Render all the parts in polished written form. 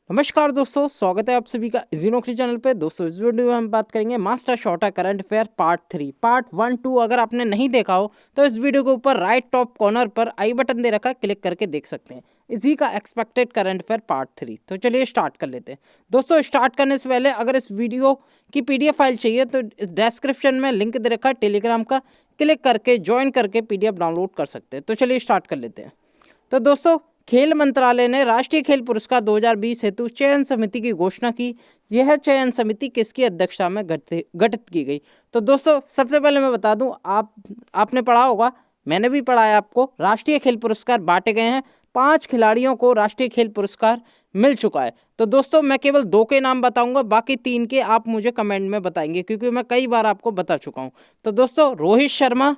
नमस्कार दोस्तों, स्वागत है आप सभी का इजी नौकरी चैनल पे। दोस्तों इस वीडियो में हम बात करेंगे मास्टर शॉर्टा करंट अफेयर पार्ट 3। पार्ट 1 2 अगर आपने नहीं देखा हो तो इस वीडियो के ऊपर राइट टॉप कॉर्नर पर आई बटन दे रखा है, क्लिक करके देख सकते हैं इसी का एक्सपेक्टेड करंट अफेयर पार्ट 3। तो चलिए स्टार्ट कर लेते हैं। दोस्तों स्टार्ट करने से पहले अगर इस वीडियो की PDF फाइल चाहिए तो डिस्क्रिप्शन में लिंक दे रखा है टेलीग्राम का, क्लिक करके ज्वाइन करके PDF डाउनलोड कर सकते हैं। तो चलिए स्टार्ट कर लेते हैं। तो दोस्तों खेल मंत्रालय ने राष्ट्रीय खेल पुरस्कार 2020 हेतु चयन समिति की घोषणा की। यह चयन समिति किसकी अध्यक्षता में गठित की गई? तो दोस्तों सबसे पहले मैं बता दूं, आपने पढ़ा होगा, मैंने भी पढ़ा है आपको, राष्ट्रीय खेल पुरस्कार बांटे गए हैं। 5 खिलाड़ियों को राष्ट्रीय खेल पुरस्कार मिल चुका है। तो दोस्तों मैं केवल 2 के नाम बताऊंगा, बाकी 3 के आप मुझे कमेंट में बताएंगे क्योंकि मैं कई बार आपको बता चुका हूं। तो दोस्तों रोहित शर्मा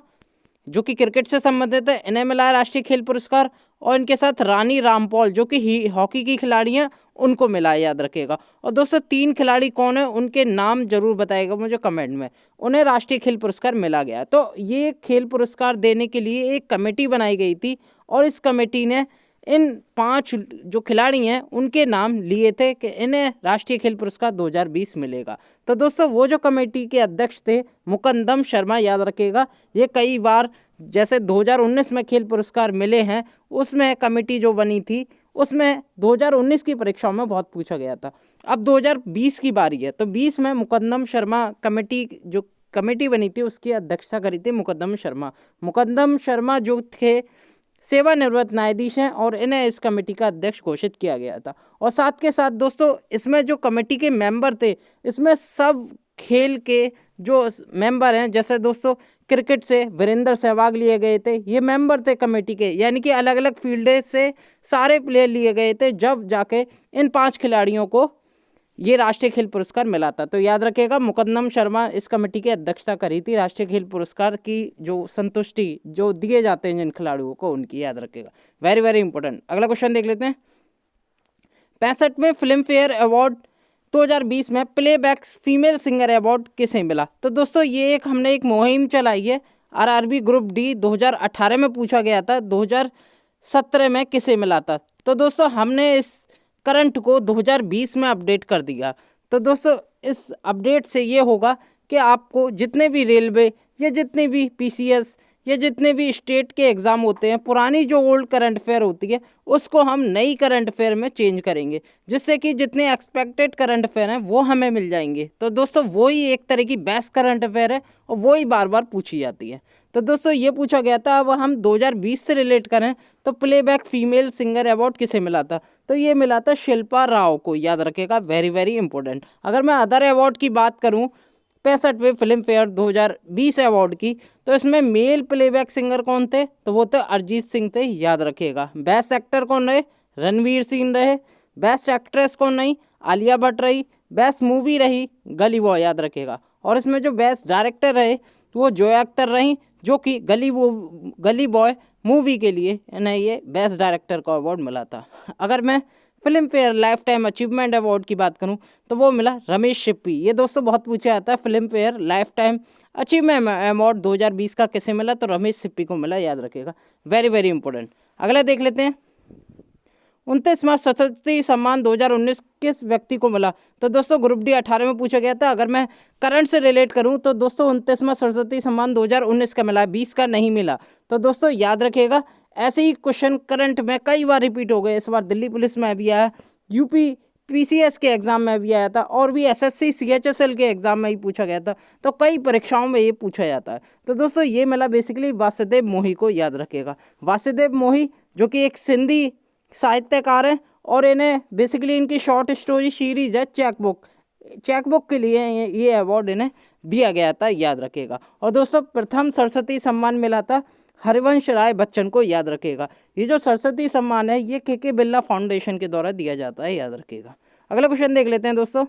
जो कि क्रिकेट से संबंधित है, इन्हें मिला है राष्ट्रीय खेल पुरस्कार। और इनके साथ रानी रामपॉल जो कि हॉकी की खिलाड़ी हैं, उनको मिला है, याद रखिएगा। और दोस्तों 3 खिलाड़ी कौन है उनके नाम जरूर बताइएगा मुझे कमेंट में, उन्हें राष्ट्रीय खेल पुरस्कार मिला गया। तो ये खेल पुरस्कार देने के लिए एक कमेटी बनाई गई थी और इस कमेटी ने इन 5 जो खिलाड़ी हैं उनके नाम लिए थे कि इन्हें राष्ट्रीय खेल पुरस्कार 2020 मिलेगा। तो दोस्तों वो जो कमेटी के अध्यक्ष थे मुकंदम शर्मा, याद रखिएगा। ये कई बार जैसे 2019 में खेल पुरस्कार मिले हैं, उसमें कमेटी जो बनी थी उसमें 2019 की परीक्षाओं में बहुत पूछा गया था। अब 2020 की बारी है, तो 20 में मुकंदम शर्मा कमेटी जो कमेटी बनी थी उसकी अध्यक्षता करी थी मुकंदम शर्मा। मुकंदम शर्मा जो थे सेवानिवृत्त न्यायाधीश हैं और इन्हें इस कमेटी का अध्यक्ष घोषित किया गया था। और साथ के साथ दोस्तों इसमें जो कमेटी के मेंबर थे, इसमें सब खेल के जो मेंबर हैं, जैसे दोस्तों क्रिकेट से वीरेंद्र सहवाग लिए गए थे, ये मेंबर थे कमेटी के, यानी कि अलग अलग फील्ड से सारे प्लेयर लिए गए थे, जब जाके इन 5 खिलाड़ियों को ये राष्ट्रीय खेल पुरस्कार मिला था। तो याद रखिएगा मुकंदम शर्मा इस कमेटी की अध्यक्षता करी थी, राष्ट्रीय खेल पुरस्कार की जो संतुष्टि जो दिए जाते हैं जिन खिलाड़ियों को, उनकी, याद रखिएगा। Very very important. अगला क्वेश्चन देख लेते हैं। 65वें फिल्म फेयर अवार्ड 2020 में प्लेबैक फीमेल सिंगर अवार्ड किसे मिला? तो दोस्तों ये हमने एक मुहिम चलाई है, RRB ग्रुप डी 2018 में पूछा गया था, 2017 में किसे मिला था? तो दोस्तों हमने इस करंट को 2020 में अपडेट कर दिया। तो दोस्तों इस अपडेट से ये होगा कि आपको जितने भी रेलवे या जितने भी PCS या जितने भी स्टेट के एग्ज़ाम होते हैं, पुरानी जो ओल्ड करंट अफेयर होती है उसको हम नई करंट अफेयर में चेंज करेंगे, जिससे कि जितने एक्सपेक्टेड करंट अफेयर हैं वो हमें मिल जाएंगे। तो दोस्तों वही एक तरह की बेस्ट करंट अफेयर है और वही बार बार पूछी जाती है। तो दोस्तों ये पूछा गया था, अब हम 2020 से रिलेट करें तो प्लेबैक फीमेल सिंगर अवार्ड किसे मिला था? तो ये मिला था शिल्पा राव को, याद रखेगा। Very very important. अगर मैं अदर अवार्ड की बात करूँ 65वें फिल्म फेयर 2020 अवार्ड की, तो इसमें मेल प्लेबैक सिंगर कौन थे? तो वो तो अरिजीत सिंह थे, याद रखिएगा। बेस्ट एक्टर कौन रहे? रणवीर सिंह रहे। बेस्ट एक्ट्रेस कौन रही? आलिया भट्ट रही। बेस्ट मूवी रही गली बॉय, याद रखिएगा। और इसमें जो बेस्ट डायरेक्टर रहे तो वो जोया अख्तर रही, जो कि गली बॉय मूवी के लिए इन्हें ये बेस्ट डायरेक्टर का अवार्ड मिला था। अगर मैं film fair life time achievement award की बात करूं तो वो मिला रमेश सिप्पी। ये दोस्तों बहुत पूछा जाता है, film fair life time achievement award 2020 का किसे मिला? तो रमेश सिप्पी को मिला, याद रखिएगा। Very very important. अगला देख लेते हैं। 29वां सरस्वती सम्मान 2019 किस व्यक्ति को मिला? तो दोस्तों ग्रुप डी 18 में पूछा गया था। अगर मैं करंट से रिलेट करूं तो दोस्तों 29वां सरस्वती सम्मान 2019 का मिला, 20 का नहीं मिला। तो दोस्तों याद रखिएगा, ऐसे ही क्वेश्चन करंट में कई बार रिपीट हो गए। इस बार दिल्ली पुलिस में भी आया, यूपी PCS के एग्जाम में भी आया था, और भी SSC CHSL के एग्जाम में ही पूछा गया था। तो कई परीक्षाओं में ये पूछा जाता है। तो दोस्तों ये मिला बेसिकली वासुदेव मोही को, याद रखिएगा। वासुदेव मोही जो कि एक सिंधी साहित्यकार हैं और इन्हें बेसिकली इनकी शॉर्ट स्टोरी सीरीज है चेकबुक के लिए ये अवार्ड इन्हें दिया गया था, याद रखिएगा। और दोस्तों प्रथम सरस्वती सम्मान मिला था हरिवंश राय बच्चन को, याद रखिएगा। ये जो सरस्वती सम्मान है ये KK बिरला फाउंडेशन के द्वारा दिया जाता है, याद रखिएगा। अगला क्वेश्चन देख लेते हैं दोस्तों।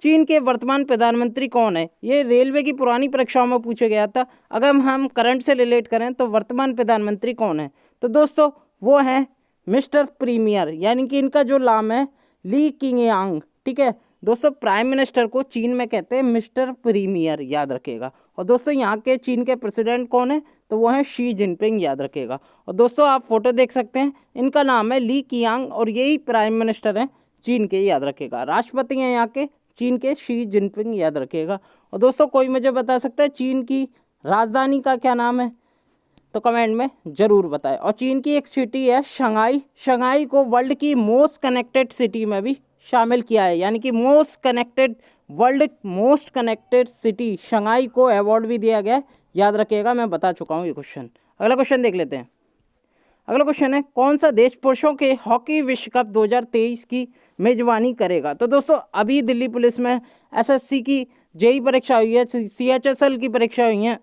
चीन के वर्तमान प्रधानमंत्री कौन है? ये रेलवे की पुरानी परीक्षाओं में पूछा गया था। अगर हम करंट से रिलेट करें तो वर्तमान प्रधानमंत्री कौन है? तो दोस्तों वो हैं मिस्टर प्रीमियर, यानी कि इनका जो नाम है ली किंगयांग, ठीक है दोस्तों। प्राइम मिनिस्टर को चीन में कहते हैं मिस्टर प्रीमियर, याद रखिएगा। और दोस्तों यहाँ के चीन के प्रेसिडेंट कौन है? तो वो हैं शी जिनपिंग, याद रखिएगा। और दोस्तों आप फोटो देख सकते हैं, इनका नाम है ली कियांग और यही प्राइम मिनिस्टर हैं चीन के, याद रखिएगा। राष्ट्रपति हैं यहाँ के चीन के शी जिनपिंग, याद रखिएगा। और दोस्तों कोई मुझे बता सकता है चीन की राजधानी का क्या नाम है, तो कमेंट में ज़रूर बताएं। और चीन की एक सिटी है शंघाई, शंघाई को वर्ल्ड की मोस्ट कनेक्टेड सिटी में भी शामिल किया है, यानी कि world most connected CT Shanghai को अवार्ड भी दिया गया है, याद रखिएगा। मैं बता चुका हूँ ये क्वेश्चन। अगला क्वेश्चन देख लेते हैं। अगला क्वेश्चन है कौन सा देश पुरुषों के हॉकी विश्व कप 2023 की मेजबानी करेगा। तो दोस्तों अभी दिल्ली पुलिस में एसएससी की जेई परीक्षा हुई है, सीएचएसएल की परीक्षा हुई है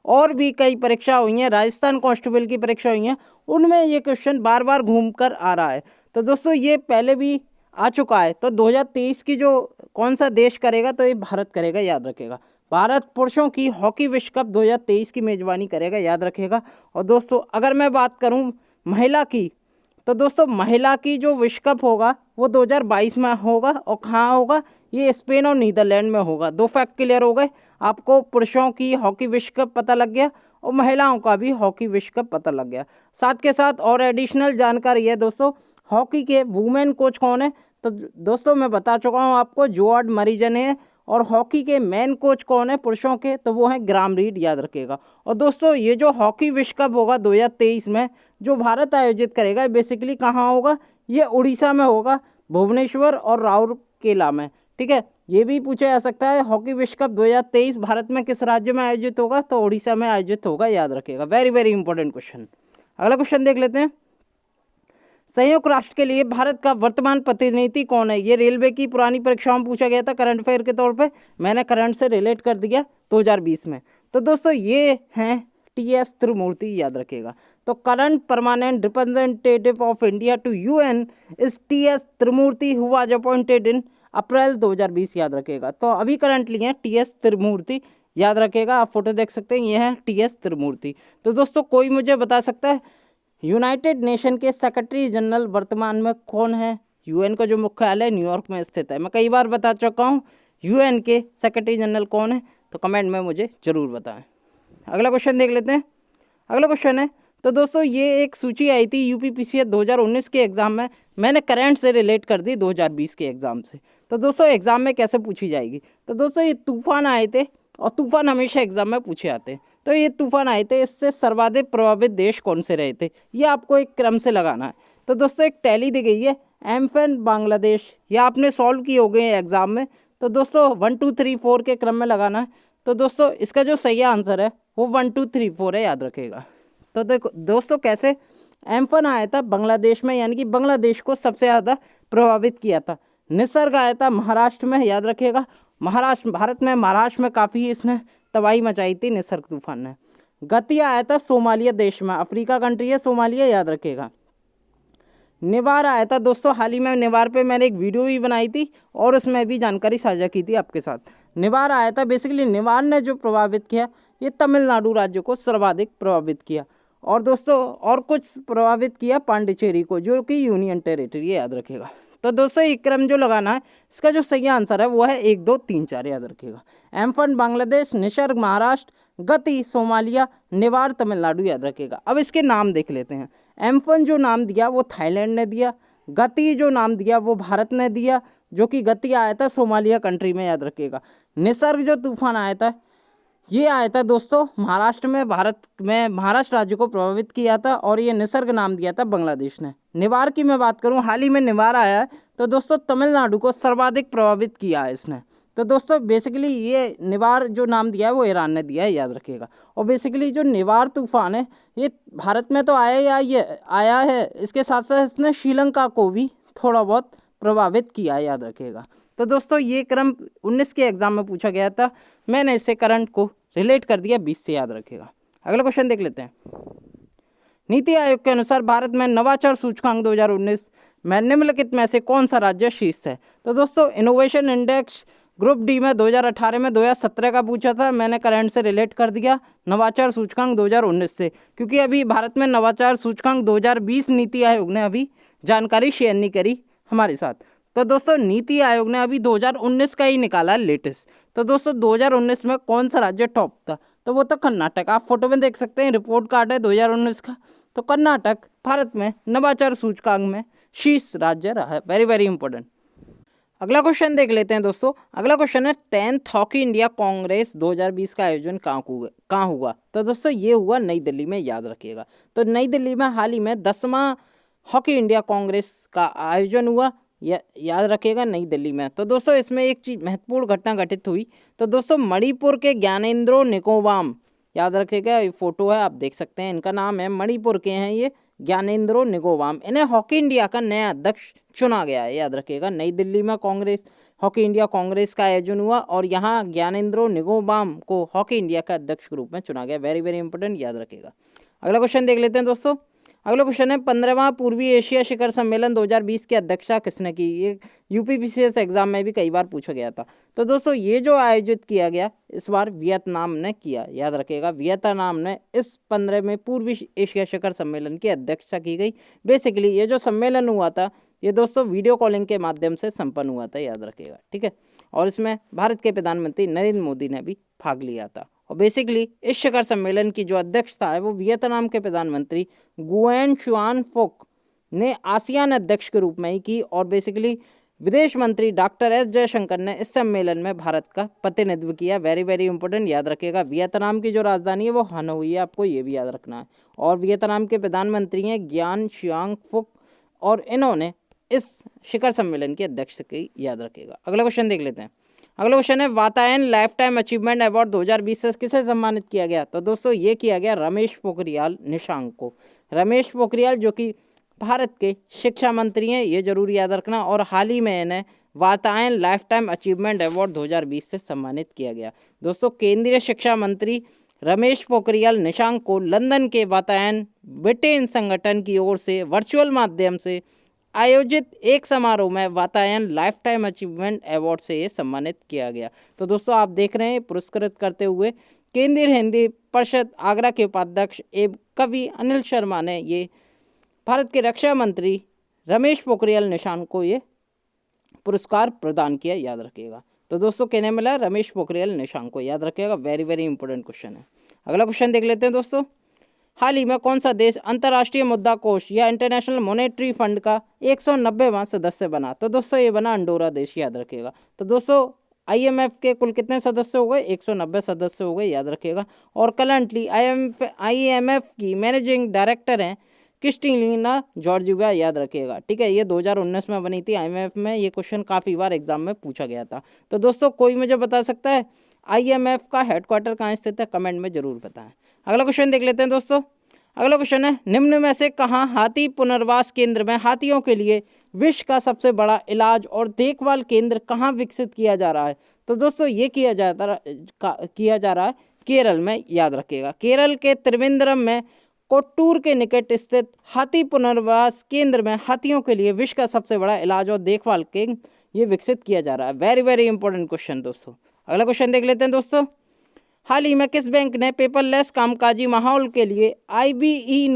और भी कई परीक्षा हुई हैं, राजस्थान कांस्टेबल की परीक्षा हुई हैं, उनमें ये क्वेश्चन बार बार घूम कर आ रहा है। तो दोस्तों ये पहले भी आ चुका है। तो 2023 की जो कौन सा देश करेगा, तो ये भारत करेगा, याद रखेगा। भारत पुरुषों की हॉकी विश्व कप 2023 की मेजबानी करेगा, याद रखेगा। और दोस्तों अगर मैं बात करूं महिला की, तो दोस्तों महिला की जो विश्व कप होगा वो 2022 में होगा। और कहाँ होगा, ये स्पेन और नीदरलैंड में होगा। दो फैक्ट क्लियर हो गए आपको, पुरुषों की हॉकी विश्व कप पता लग गया और महिलाओं का भी हॉकी विश्व कप पता लग गया। साथ के साथ और एडिशनल जानकारी है दोस्तों, हॉकी के वुमेन कोच कौन है, तो दोस्तों मैं बता चुका हूँ आपको, जोआर्ड मरीजन है। और हॉकी के मेन कोच कौन है पुरुषों के, तो वो हैं ग्राम रीड, याद रखेगा। और दोस्तों ये जो हॉकी विश्व कप होगा 2023 में जो भारत आयोजित करेगा, बेसिकली कहाँ होगा, ये उड़ीसा में होगा, भुवनेश्वर और राउरकेला में। ठीक है, ये भी पूछा जा सकता है हॉकी विश्व कप 2023 भारत में किस राज्य में आयोजित होगा, तो उड़ीसा में आयोजित होगा, याद रखेगा। Very very important question. अगला क्वेश्चन देख लेते हैं। संयुक्त राष्ट्र के लिए भारत का वर्तमान प्रतिनिधि कौन है। ये रेलवे की पुरानी परीक्षाओं में पूछा गया था करंट अफेयर के तौर पे, मैंने करंट से रिलेट कर दिया 2020 में। तो दोस्तों ये हैं टीएस त्रिमूर्ति, याद रखिएगा। तो current permanent representative of India to UN is TS Tirumurti who was appointed in April 2020, याद रखिएगा। तो अभी करंटली हैं टीएस त्रिमूर्ति, याद रखिएगा। आप फोटो देख सकते हैं, ये हैं टीएस त्रिमूर्ति। तो दोस्तों कोई मुझे बता सकता है यूनाइटेड नेशन के सेक्रेटरी जनरल वर्तमान में कौन है। यूएन का जो मुख्यालय न्यूयॉर्क में स्थित है। मैं कई बार बता चुका हूँ यूएन के सेक्रेटरी जनरल कौन है, तो कमेंट में मुझे ज़रूर बताएं। अगला क्वेश्चन देख लेते हैं। अगला क्वेश्चन है, तो दोस्तों ये एक सूची आई थी यूपीपीसीएस 2019 के एग्ज़ाम में, मैंने करंट से रिलेट कर दी 2020 के एग्ज़ाम से। तो दोस्तों एग्ज़ाम में कैसे पूछी जाएगी, तो दोस्तों ये तूफान आए थे और तूफान हमेशा एग्ज़ाम में पूछे आते हैं। तो ये तूफान आए थे, इससे सर्वाधिक प्रभावित देश कौन से रहे थे, ये आपको एक क्रम से लगाना है। तो दोस्तों एक टैली दी गई है एम्फन बांग्लादेश, ये आपने सॉल्व किए हो गए एग्ज़ाम में। तो दोस्तों 1 2 3 4 के क्रम में लगाना है। तो दोस्तों इसका जो सही आंसर है वो 1 2 3 4 है, याद रखेगा। तो देखो दोस्तों कैसे एम्फन आया था बांग्लादेश में, यानी कि बांग्लादेश को सबसे ज़्यादा प्रभावित किया था। निसर्ग आया था महाराष्ट्र में, याद रखिएगा। महाराष्ट्र, भारत में महाराष्ट्र में काफ़ी इसने तबाही मचाई थी निसर्ग तूफान ने। गति आया था सोमालिया देश में, अफ्रीका कंट्री है सोमालिया, याद रखिएगा। निवार आया था दोस्तों, हाल ही में निवार पे मैंने एक वीडियो भी बनाई थी और उसमें भी जानकारी साझा की थी आपके साथ। निवार आया था, बेसिकली निवार ने जो प्रभावित किया ये तमिलनाडु राज्य को सर्वाधिक प्रभावित किया। और दोस्तों और कुछ प्रभावित किया पांडिचेरी को, जो कि यूनियन टेरिटरी है, याद रखिएगा। तो दोस्तों ये क्रम जो लगाना है, इसका जो सही आंसर है वो है 1 2 3 4, याद रखिएगा। एम्फन बांग्लादेश, निसर्ग महाराष्ट्र, गति सोमालिया, निवार तमिलनाडु, याद रखिएगा। अब इसके नाम देख लेते हैं। एम्फन जो नाम दिया वो थाईलैंड ने दिया, गति जो नाम दिया वो भारत ने दिया, जो कि गति आया था सोमालिया कंट्री में, याद रखिएगा। निसर्ग जो तूफान आया था ये आया था दोस्तों महाराष्ट्र में, भारत में महाराष्ट्र राज्य को प्रभावित किया था और ये निसर्ग नाम दिया था बांग्लादेश ने। निवार की मैं बात करूं, हाल ही में निवार आया है, तो दोस्तों तमिलनाडु को सर्वाधिक प्रभावित किया है इसने। तो दोस्तों बेसिकली ये निवार जो नाम दिया है वो ईरान ने दिया है, याद रखिएगा। और बेसिकली जो निवार तूफान है ये भारत में तो आया है, इसके साथ साथ इसने श्रीलंका को भी थोड़ा बहुत प्रभावित किया है, याद रखिएगा। तो दोस्तों ये क्रम 19 के एग्जाम में पूछा गया था, मैंने इसे करंट को रिलेट कर दिया 20 से, याद रखिएगा। अगला क्वेश्चन देख लेते हैं। नीति आयोग के अनुसार भारत में नवाचार सूचकांक 2019 में निम्नलिखित में से कौन सा राज्य शीर्ष है। तो दोस्तों इनोवेशन इंडेक्स ग्रुप डी में 2018 में 2017 का पूछा था, मैंने करंट से रिलेट कर दिया नवाचार सूचकांक 2019 से, क्योंकि अभी भारत में नवाचार सूचकांक 2020 नीति आयोग ने अभी जानकारी शेयर नहीं करी हमारे साथ। तो दोस्तों नीति आयोग ने अभी 2019 का ही निकाला लेटेस्ट। तो दोस्तों 2019 में कौन सा राज्य टॉप था? तो वो तो कर्नाटक। आप फोटो में देख सकते हैं, रिपोर्ट कार्ड है 2019 का। तो कर्नाटक भारत में नवाचार सूचकांक में शीर्ष राज्य रहा है। Very very important. अगला क्वेश्चन देख लेते हैं दोस्तों। अगला क्वेश्चन है 10th हॉकी इंडिया कांग्रेस 2020 का आयोजन कहाँ हुआ? तो दोस्तों ये हुआ नई दिल्ली में, याद रखिएगा। तो नई दिल्ली में हाल ही में 10वां हॉकी इंडिया कांग्रेस का आयोजन हुआ, याद रखिएगा, नई दिल्ली में। तो दोस्तों इसमें एक चीज महत्वपूर्ण घटना घटित हुई। तो दोस्तों मणिपुर के ज्ञानेंद्रो निकोबाम, याद रखिएगा, ये फोटो है, आप देख सकते हैं, इनका नाम है, मणिपुर के हैं ये ज्ञानेंद्रो निकोबाम। इन्हें हॉकी इंडिया का नया अध्यक्ष चुना गया है, याद रखिएगा। नई दिल्ली में कांग्रेस हॉकी इंडिया कांग्रेस का आयोजन हुआ और यहाँ ज्ञानेंद्रो निकोबाम को हॉकी इंडिया का अध्यक्ष के रूप में चुना गया। वेरी वेरी इंपॉर्टेंट, याद रखिएगा। अगला क्वेश्चन देख लेते हैं दोस्तों। अगला क्वेश्चन है 15वां पूर्वी एशिया शिखर सम्मेलन 2020 की अध्यक्षता किसने की? ये यूपीपीसीएस एग्जाम में भी कई बार पूछा गया था। तो दोस्तों ये जो आयोजित किया गया इस बार वियतनाम ने किया, याद रखिएगा। वियतनाम ने इस 15वें पूर्वी एशिया शिखर सम्मेलन की अध्यक्षता की गई। बेसिकली ये जो सम्मेलन हुआ था ये दोस्तों वीडियो कॉलिंग के माध्यम से संपन्न हुआ था, याद रखिएगा, ठीक है। और इसमें भारत के प्रधानमंत्री नरेंद्र मोदी ने भी भाग लिया था। और बेसिकली इस शिखर सम्मेलन की जो अध्यक्षता है वो वियतनाम के प्रधानमंत्री गुएन शुआन फुक ने आसियान अध्यक्ष के रूप में ही की। और बेसिकली विदेश मंत्री डॉक्टर एस जयशंकर ने इस सम्मेलन में भारत का प्रतिनिधित्व किया। वेरी वेरी इंपॉर्टेंट, याद रखिएगा। वियतनाम की जो राजधानी है वो हनोई है, आपको ये भी याद रखना है। और वियतनाम के प्रधानमंत्री हैं ग्यान शियांग फुक और इन्होंने इस शिखर सम्मेलन की अध्यक्षता की, याद रखिएगा। अगला क्वेश्चन देख लेते हैं। अगला क्वेश्चन है Vatayan life time achievement award 2020 से किसे सम्मानित किया गया? तो दोस्तों ये किया गया रमेश पोखरियाल निशंक को। रमेश पोखरियाल जो कि भारत के शिक्षा मंत्री हैं, ये जरूर याद रखना। और हाल ही में इन्हें Vatayan life time achievement award 2020 से सम्मानित किया गया। दोस्तों केंद्रीय शिक्षा मंत्री रमेश पोखरियाल निशंक को लंदन के वातायन ब्रिटेन संगठन की ओर से वर्चुअल माध्यम से आयोजित एक समारोह में Vatayan life time achievement award से ये सम्मानित किया गया। तो दोस्तों आप देख रहे हैं पुरस्कृत करते हुए केंद्रीय हिंदी परिषद आगरा के उपाध्यक्ष एवं कवि अनिल शर्मा ने ये भारत के रक्षा मंत्री रमेश पोखरियाल निशंक को ये पुरस्कार प्रदान किया, याद रखिएगा। तो दोस्तों कहने मिला रमेश पोखरियाल निशंक को, याद रखिएगा। वेरी वेरी इंपॉर्टेंट क्वेश्चन है। अगला क्वेश्चन देख लेते हैं दोस्तों। हाल ही में कौन सा देश अंतर्राष्ट्रीय मुद्रा कोष या इंटरनेशनल मॉनेटरी फंड का 190वां सदस्य बना? तो दोस्तों ये बना अंडोरा देश, याद रखिएगा। तो दोस्तों आईएमएफ के कुल कितने सदस्य हो गए? 190 सदस्य हो गए, याद रखिएगा। और करंटली आईएमएफ की मैनेजिंग डायरेक्टर हैं क्रिस्टिना जॉर्जिवा, याद रखिएगा, ठीक है। ये 2019 में बनी थी आईएमएफ में। ये क्वेश्चन काफ़ी बार एग्जाम में पूछा गया था। तो दोस्तों कोई मुझे बता सकता है आईएमएफ का हेडक्वार्टर कहाँ स्थित है? कमेंट में जरूर बताएं। अगला क्वेश्चन देख लेते हैं दोस्तों। अगला क्वेश्चन है निम्न में से कहाँ हाथी पुनर्वास केंद्र में हाथियों के लिए विश्व का सबसे बड़ा इलाज और देखभाल केंद्र कहाँ विकसित किया जा रहा है? तो दोस्तों ये किया जा रहा है केरल में, याद रखिएगा। केरल के त्रिवेंद्रम में कोट्टूर के निकट स्थित हाथी पुनर्वास केंद्र में हाथियों के लिए विश्व का सबसे बड़ा इलाज और देखभाल केंद्र ये विकसित किया जा रहा है। वेरी वेरी इंपॉर्टेंट क्वेश्चन दोस्तों। अगला क्वेश्चन देख लेते हैं दोस्तों। हाल ही में किस बैंक ने पेपरलेस कामकाजी माहौल के लिए आईबीई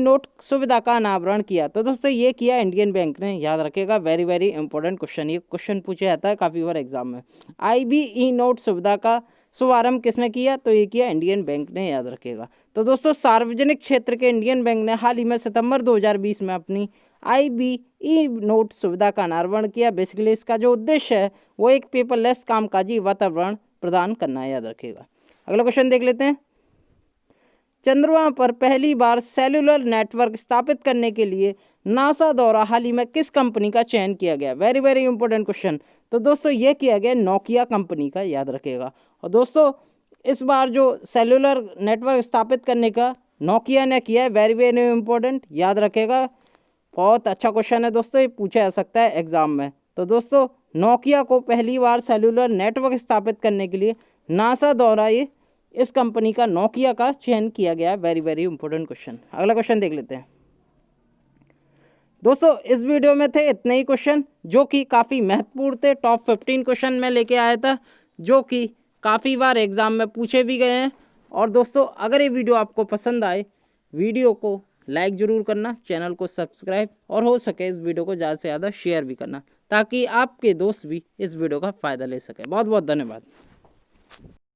नोट सुविधा का अनावरण किया? तो दोस्तों ये किया इंडियन बैंक ने, याद रखिएगा। वेरी वेरी इंपॉर्टेंट क्वेश्चन, ये क्वेश्चन पूछा जाता है काफ़ी बार एग्जाम में। आईबीई नोट सुविधा का शुभारंभ किसने किया? तो ये किया इंडियन बैंक ने, याद रखिएगा। तो दोस्तों सार्वजनिक क्षेत्र के इंडियन बैंक ने हाल ही में सितंबर 2020 में अपनी आईबीई नोट सुविधा का अनावरण किया। बेसिकली इसका जो उद्देश्य है वो एक पेपरलेस कामकाजी वातावरण प्रदान करना है, याद रखिएगा। अगला क्वेश्चन देख लेते हैं। चंद्रमा पर पहली बार सेलुलर नेटवर्क स्थापित करने के लिए नासा द्वारा हाल ही में किस कंपनी का चयन किया गया? Very very important question. तो दोस्तों ये किया गया नोकिया कंपनी का, याद रखिएगा। और दोस्तों इस बार जो सेलुलर नेटवर्क स्थापित करने का नोकिया ने किया है, वेरी वेरी इंपॉर्टेंट, याद रखिएगा। बहुत अच्छा क्वेश्चन है दोस्तों, ये पूछा जा सकता है एग्जाम में। तो दोस्तों नोकिया को पहली बार सेलुलर नेटवर्क स्थापित करने के लिए नासा द्वारा ये इस कंपनी का नोकिया का चयन किया गया है। Very very important question. अगला क्वेश्चन देख लेते हैं दोस्तों। इस वीडियो में थे इतने ही क्वेश्चन जो कि काफ़ी महत्वपूर्ण थे। टॉप 15 क्वेश्चन में लेके आया था जो कि काफ़ी बार एग्जाम में पूछे भी गए हैं। और दोस्तों अगर ये वीडियो आपको पसंद आए, वीडियो को लाइक ज़रूर करना, चैनल को सब्सक्राइब और हो सके इस वीडियो को ज़्यादा से ज़्यादा शेयर भी करना, ताकि आपके दोस्त भी इस वीडियो का फ़ायदा ले सके। बहुत बहुत धन्यवाद।